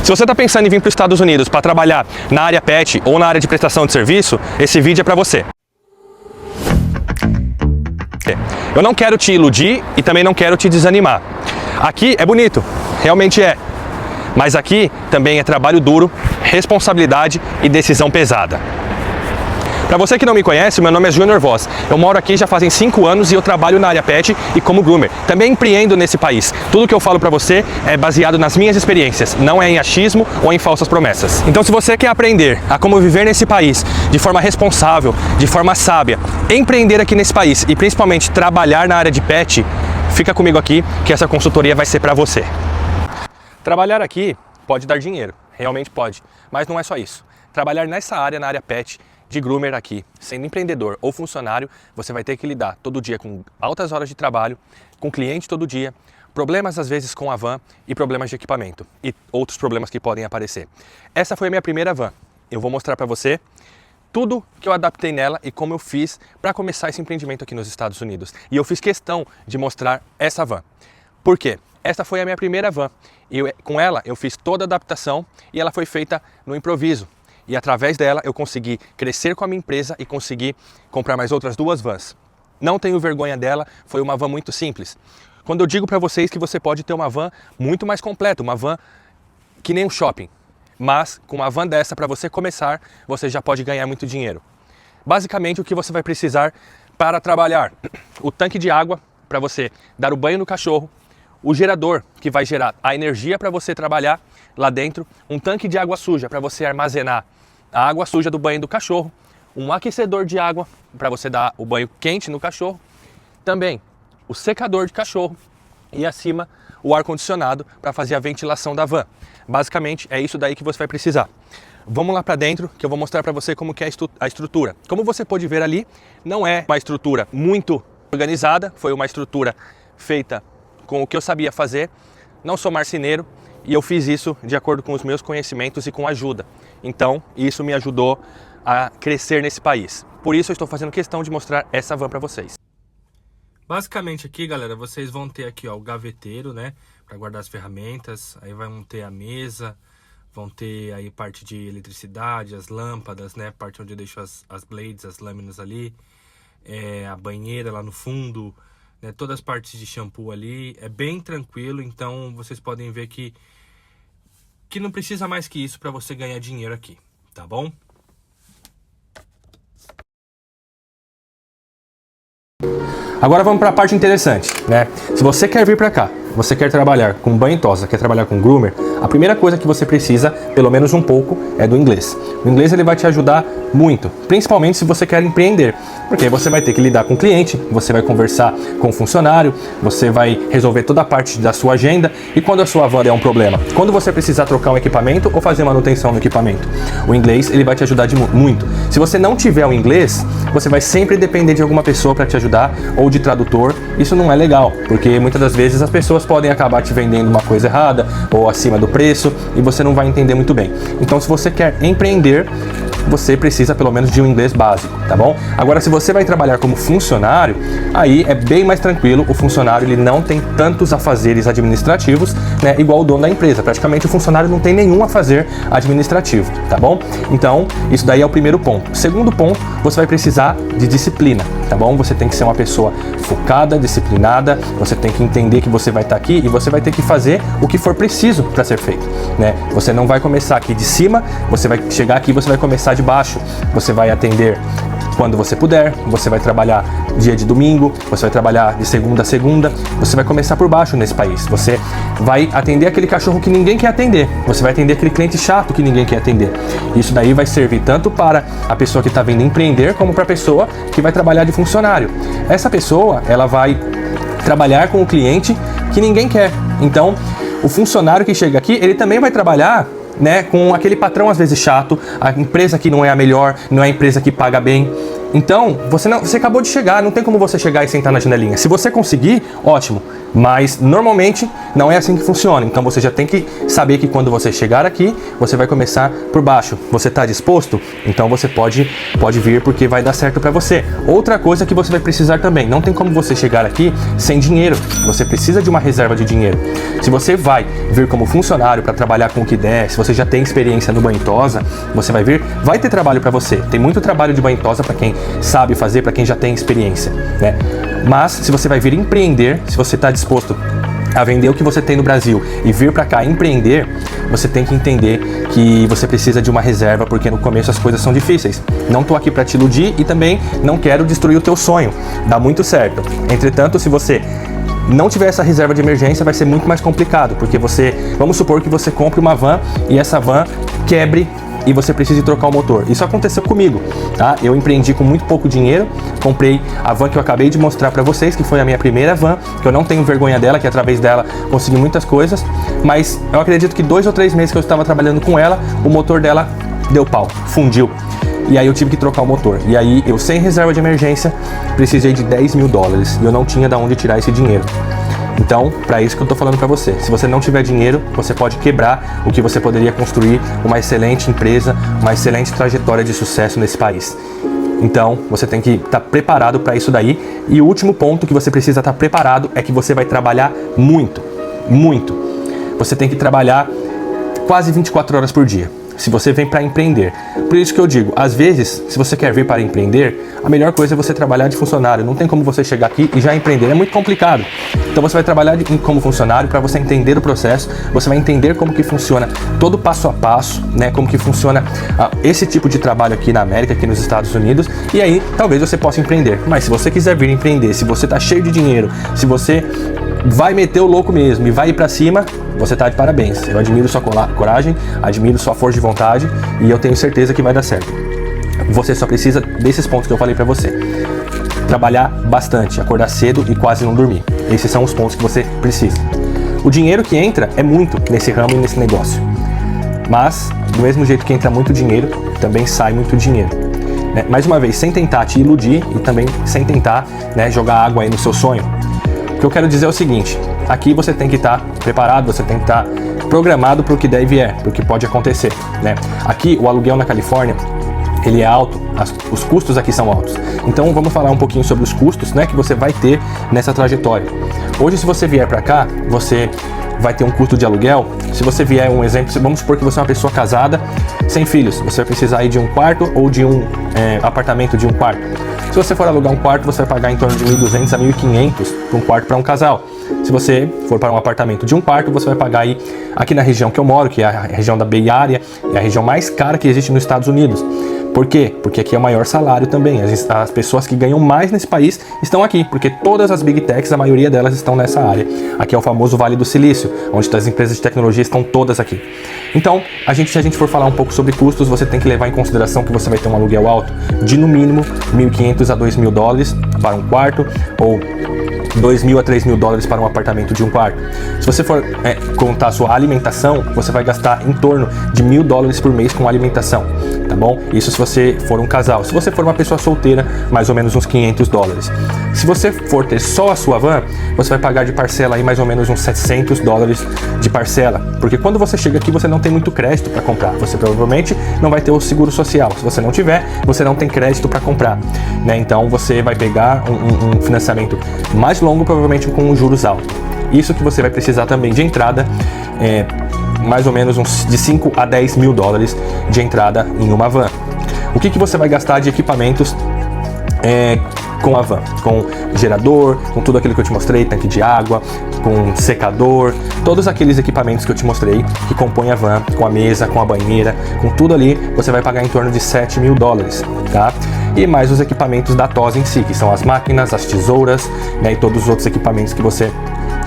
Se você está pensando em vir para os Estados Unidos para trabalhar na área pet ou na área de prestação de serviço, esse vídeo é para você. Eu não quero te iludir e também não quero te desanimar. Aqui é bonito, realmente é. Mas aqui também é trabalho duro, responsabilidade e decisão pesada. Para você que não me conhece, meu nome é Júnior Voz. Eu moro aqui já fazem 5 anos e eu trabalho na área pet e como groomer. Também empreendo nesse país. Tudo que eu falo para você é baseado nas minhas experiências, não é em achismo ou em falsas promessas. Então, se você quer aprender a como viver nesse país de forma responsável, de forma sábia, empreender aqui nesse país e principalmente trabalhar na área de pet, fica comigo aqui que essa consultoria vai ser para você. Trabalhar aqui pode dar dinheiro, realmente pode, mas não é só isso. Trabalhar nessa área, na área pet, de groomer aqui, sendo empreendedor ou funcionário, você vai ter que lidar todo dia com altas horas de trabalho, com cliente todo dia, problemas às vezes com a van e problemas de equipamento e outros problemas que podem aparecer. Essa foi a minha primeira van. Eu vou mostrar para você tudo que eu adaptei nela e como eu fiz para começar esse empreendimento aqui nos Estados Unidos. E eu fiz questão de mostrar essa van. Por quê? Esta foi a minha primeira van. Com ela eu fiz toda a adaptação e ela foi feita no improviso. E através dela eu consegui crescer com a minha empresa e consegui comprar mais outras 2 vans. Não tenho vergonha dela, foi uma van muito simples. Quando eu digo para vocês que você pode ter uma van muito mais completa, uma van que nem um shopping. Mas com uma van dessa, para você começar, você já pode ganhar muito dinheiro. Basicamente o que você vai precisar para trabalhar: o tanque de água para você dar o banho no cachorro, o gerador que vai gerar a energia para você trabalhar lá dentro, um tanque de água suja para você armazenar a água suja do banho do cachorro, um aquecedor de água para você dar o banho quente no cachorro, também o secador de cachorro e acima o ar-condicionado para fazer a ventilação da van. Basicamente é isso daí que você vai precisar. Vamos lá para dentro que eu vou mostrar para você como que é a estrutura. Como você pode ver ali, não é uma estrutura muito organizada, foi uma estrutura feita com o que eu sabia fazer. Não sou marceneiro e eu fiz isso de acordo com os meus conhecimentos e com ajuda. Então, isso me ajudou a crescer nesse país. Por isso eu estou fazendo questão de mostrar essa van para vocês. Basicamente aqui, galera, vocês vão ter aqui, ó, o gaveteiro, né, para guardar as ferramentas. Aí vão ter a mesa, vão ter aí parte de eletricidade, as lâmpadas, né, parte onde eu deixo as blades, as lâminas ali, a banheira lá no fundo, né, todas as partes de shampoo ali. É bem tranquilo, então vocês podem ver que não precisa mais que isso para você ganhar dinheiro aqui, tá bom? Agora vamos para a parte interessante, né? Se você quer vir para cá, você quer trabalhar com banho e tosa, quer trabalhar com groomer, a primeira coisa que você precisa, pelo menos um pouco, é do inglês. O inglês ele vai te ajudar muito, principalmente se você quer empreender, porque aí você vai ter que lidar com o cliente, você vai conversar com o funcionário, você vai resolver toda a parte da sua agenda e quando a sua van der um problema, quando você precisar trocar um equipamento ou fazer manutenção no equipamento, o inglês ele vai te ajudar muito. Se você não tiver o inglês, você vai sempre depender de alguma pessoa para te ajudar ou de tradutor. Isso não é legal, porque muitas das vezes as pessoas podem acabar te vendendo uma coisa errada ou acima do preço e você não vai entender muito bem. Então, se você quer empreender, você precisa pelo menos de um inglês básico, tá bom? Agora, se você vai trabalhar como funcionário, aí é bem mais tranquilo. O funcionário ele não tem tantos afazeres administrativos, né, igual o dono da empresa. Praticamente o funcionário não tem nenhum afazer administrativo, tá bom? Então, isso daí é o primeiro ponto. Segundo ponto, você vai precisar de disciplina, tá bom? Você tem que ser uma pessoa focada, disciplinada, você tem que entender que você vai estar aqui e você vai ter que fazer o que for preciso para ser feito, né? Você não vai começar aqui de cima, você vai chegar aqui e você vai começar de baixo. Você vai atender quando você puder, você vai trabalhar dia de domingo, você vai trabalhar de segunda a segunda, você vai começar por baixo nesse país. Você vai atender aquele cachorro que ninguém quer atender, você vai atender aquele cliente chato que ninguém quer atender. Isso daí vai servir tanto para a pessoa que está vindo empreender, como para a pessoa que vai trabalhar de funcionário. Essa pessoa, ela vai trabalhar com o cliente que ninguém quer. Então, o funcionário que chega aqui, ele também vai trabalhar, né, com aquele patrão às vezes chato, a empresa que não é a melhor, não é a empresa que paga bem. Então, você acabou de chegar, não tem como você chegar e sentar na janelinha. Se você conseguir, ótimo. Mas normalmente não é assim que funciona. Então você já tem que saber que quando você chegar aqui, você vai começar por baixo. Você está disposto? Então você pode vir, porque vai dar certo para você. Outra coisa que você vai precisar também, não tem como você chegar aqui sem dinheiro. Você precisa de uma reserva de dinheiro. Se você vai vir como funcionário para trabalhar com o que der, se você já tem experiência no banho tosa, você vai vir, vai ter trabalho para você. Tem muito trabalho de banho tosa para quem sabe fazer, para quem já tem experiência, né? Mas se você vai vir empreender, se você está disposto a vender o que você tem no Brasil e vir para cá empreender, você tem que entender que você precisa de uma reserva, porque no começo as coisas são difíceis. Não estou aqui para te iludir e também não quero destruir o teu sonho. Dá muito certo. Entretanto, se você não tiver essa reserva de emergência, vai ser muito mais complicado, porque vamos supor que você compre uma van e essa van quebre e você precisa trocar o motor. Isso aconteceu comigo, tá? Eu empreendi com muito pouco dinheiro, comprei a van que eu acabei de mostrar para vocês, que foi a minha primeira van, que eu não tenho vergonha dela, que através dela consegui muitas coisas, mas eu acredito que 2 ou 3 meses que eu estava trabalhando com ela, o motor dela deu pau, fundiu. E aí eu tive que trocar o motor. E aí eu, sem reserva de emergência, precisei de 10 mil dólares e eu não tinha de onde tirar esse dinheiro. Então, para isso que eu estou falando para você. Se você não tiver dinheiro, você pode quebrar o que você poderia construir uma excelente empresa, uma excelente trajetória de sucesso nesse país. Então, você tem que estar preparado para isso daí. E o último ponto que você precisa estar preparado é que você vai trabalhar muito, muito. Você tem que trabalhar quase 24 horas por dia, se você vem para empreender. Por isso que eu digo, às vezes, se você quer vir para empreender, a melhor coisa é você trabalhar de funcionário. Não tem como você chegar aqui e já empreender, é muito complicado. Então você vai trabalhar como funcionário para você entender o processo, você vai entender como que funciona todo passo a passo, né? Como que funciona esse tipo de trabalho aqui na América, aqui nos Estados Unidos, e aí talvez você possa empreender. Mas se você quiser vir empreender, se você tá cheio de dinheiro, se você vai meter o louco mesmo e vai ir para cima, você tá de parabéns. Eu admiro sua coragem, admiro sua força de vontade e eu tenho certeza que vai dar certo. Você só precisa desses pontos que eu falei para você. Trabalhar bastante, acordar cedo e quase não dormir. Esses são os pontos que você precisa. O dinheiro que entra é muito nesse ramo e nesse negócio. Mas, do mesmo jeito que entra muito dinheiro, também sai muito dinheiro. Né? Mais uma vez, sem tentar te iludir e também sem tentar, né, jogar água aí no seu sonho. O que eu quero dizer é o seguinte, aqui você tem que estar preparado, você tem que estar programado para o que der e vier, para o que pode acontecer, né? Aqui, o aluguel na Califórnia, ele é alto, os custos aqui são altos. Então vamos falar um pouquinho sobre os custos, né, que você vai ter nessa trajetória. Hoje, se você vier para cá, você vai ter um custo de aluguel. Se você vier, um exemplo, vamos supor que você é uma pessoa casada, sem filhos, você vai precisar ir de um quarto ou de um apartamento de um quarto. Se você for alugar um quarto, você vai pagar em torno de 1.200 a 1.500 para um quarto para um casal. Se você for para um apartamento de um quarto, você vai pagar aí, aqui na região que eu moro, que é a região da Bay Area, é a região mais cara que existe nos Estados Unidos. Por quê? Porque aqui é o maior salário também. As pessoas que ganham mais nesse país estão aqui, porque todas as Big Techs, a maioria delas estão nessa área. Aqui é o famoso Vale do Silício, onde as empresas de tecnologia estão todas aqui. Então, se a gente for falar um pouco sobre custos, você tem que levar em consideração que você vai ter um aluguel alto de no mínimo 1.500 a 2.000 dólares para um quarto, ou 2.000 a 3.000 dólares para um apartamento de um quarto. Se você for contar a sua alimentação, você vai gastar em torno de 1.000 dólares por mês com alimentação, tá bom? Isso se você for um casal. Se você for uma pessoa solteira, mais ou menos uns 500 dólares. Se você for ter só a sua van, você vai pagar de parcela aí mais ou menos uns 700 dólares de parcela, porque quando você chega aqui, você não tem muito crédito para comprar. Você provavelmente não vai ter o seguro social. Se você não tiver, você não tem crédito para comprar, né? Então você vai pegar um financiamento mais longo, provavelmente com juros altos. Isso que você vai precisar também de entrada, mais ou menos uns de 5 a 10 mil dólares de entrada em uma van. O que você vai gastar de equipamentos com a van? Com gerador, com tudo aquilo que eu te mostrei, tanque de água, com secador, todos aqueles equipamentos que eu te mostrei que compõem a van, com a mesa, com a banheira, com tudo ali, você vai pagar em torno de 7 mil dólares, tá? E mais os equipamentos da TOSA em si, que são as máquinas, as tesouras, né, e todos os outros equipamentos que você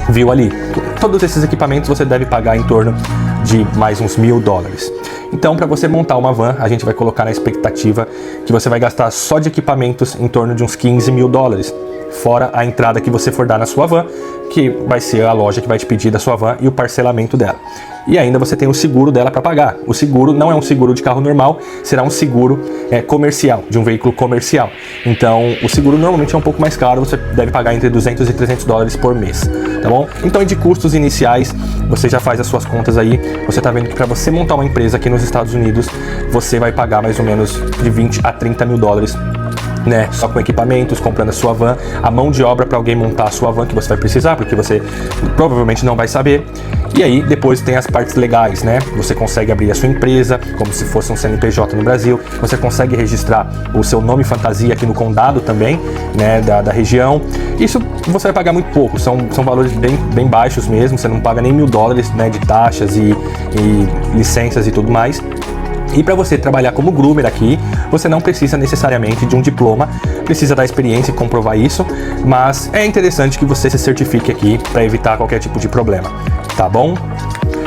viu ali. Todos esses equipamentos você deve pagar em torno de mais uns 1.000 dólares. Então, para você montar uma van, a gente vai colocar na expectativa que você vai gastar só de equipamentos em torno de uns 15 mil dólares. fora a entrada que você for dar na sua van, que vai ser a loja que vai te pedir da sua van e o parcelamento dela. E ainda você tem o seguro dela para pagar. O seguro não é um seguro de carro normal, será um seguro comercial, de um veículo comercial. Então, o seguro normalmente é um pouco mais caro, você deve pagar entre 200 e 300 dólares por mês, tá bom? Então, de custos iniciais, você já faz as suas contas aí. Você tá vendo que para você montar uma empresa aqui nos Estados Unidos, você vai pagar mais ou menos de 20 a 30 mil dólares, né, só com equipamentos, comprando a sua van, a mão de obra para alguém montar a sua van que você vai precisar, porque você provavelmente não vai saber. E aí depois tem as partes legais, né? Você consegue abrir a sua empresa como se fosse um CNPJ no Brasil, você consegue registrar o seu nome fantasia aqui no condado também, né, da região. Isso você vai pagar muito pouco, são valores bem baixos mesmo, você não paga nem 1.000 dólares, né, de taxas e licenças e tudo mais. E para você trabalhar como groomer aqui, você não precisa necessariamente de um diploma, precisa da experiência e comprovar isso, mas é interessante que você se certifique aqui para evitar qualquer tipo de problema, tá bom?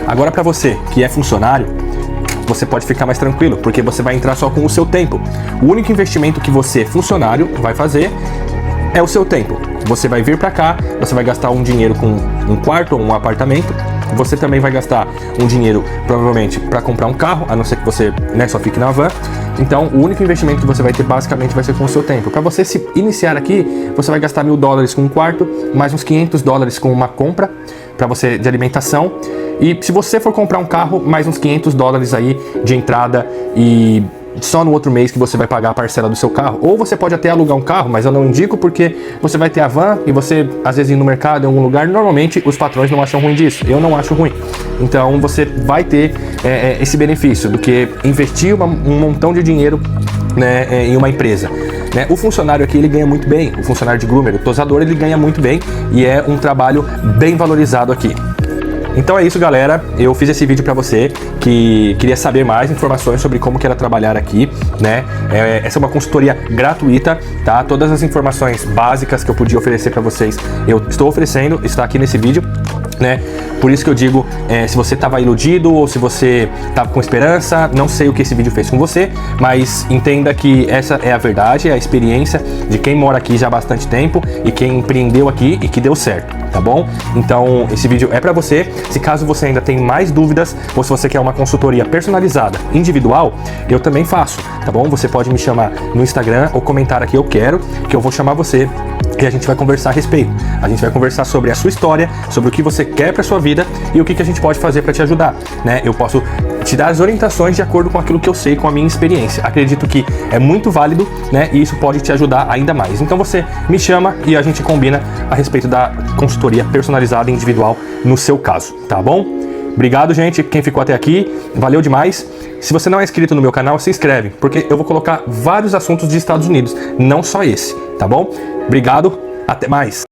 Agora para você que é funcionário, você pode ficar mais tranquilo, porque você vai entrar só com o seu tempo. O único investimento que você, funcionário, vai fazer é o seu tempo. Você vai vir para cá, você vai gastar um dinheiro com um quarto ou um apartamento. Você também vai gastar um dinheiro, provavelmente, para comprar um carro, a não ser que você, né, só fique na van. Então, o único investimento que você vai ter, basicamente, vai ser com o seu tempo. Para você se iniciar aqui, você vai gastar 1.000 dólares com um quarto, mais uns 500 dólares com uma compra para você de alimentação. E se você for comprar um carro, mais uns 500 dólares aí de entrada e só no outro mês que você vai pagar a parcela do seu carro. Ou você pode até alugar um carro, mas eu não indico porque você vai ter a van e você, às vezes, ir no mercado, em algum lugar, normalmente os patrões não acham ruim disso. Eu não acho ruim. Então você vai ter esse benefício do que investir um montão de dinheiro, né, em uma empresa. Né? O funcionário aqui, ele ganha muito bem. O funcionário de groomer, o tosador, ele ganha muito bem e é um trabalho bem valorizado aqui. Então é isso, galera, eu fiz esse vídeo para você que queria saber mais informações sobre como que era trabalhar aqui, né? Essa é uma consultoria gratuita, tá? Todas as informações básicas que eu podia oferecer para vocês, eu estou oferecendo, está aqui nesse vídeo, né? Por isso que eu digo, se você estava iludido ou se você estava com esperança, não sei o que esse vídeo fez com você, mas entenda que essa é a verdade, é a experiência de quem mora aqui já há bastante tempo e quem empreendeu aqui e que deu certo, tá bom? Então esse vídeo é para você. Se caso você ainda tem mais dúvidas ou se você quer uma consultoria personalizada, individual, eu também faço, tá bom? Você pode me chamar no Instagram ou comentar aqui, eu quero, que eu vou chamar você e a gente vai conversar a respeito. A gente vai conversar sobre a sua história, sobre o que você quer para sua vida e o que a gente pode fazer para te ajudar, né? Eu posso te dar as orientações de acordo com aquilo que eu sei, com a minha experiência. Acredito que é muito válido, né? E isso pode te ajudar ainda mais. Então você me chama e a gente combina a respeito da consultoria personalizada e individual no seu caso, tá bom? Obrigado, gente, quem ficou até aqui, valeu demais. Se você não é inscrito no meu canal, se inscreve, porque eu vou colocar vários assuntos de Estados Unidos, não só esse, tá bom? Obrigado, até mais!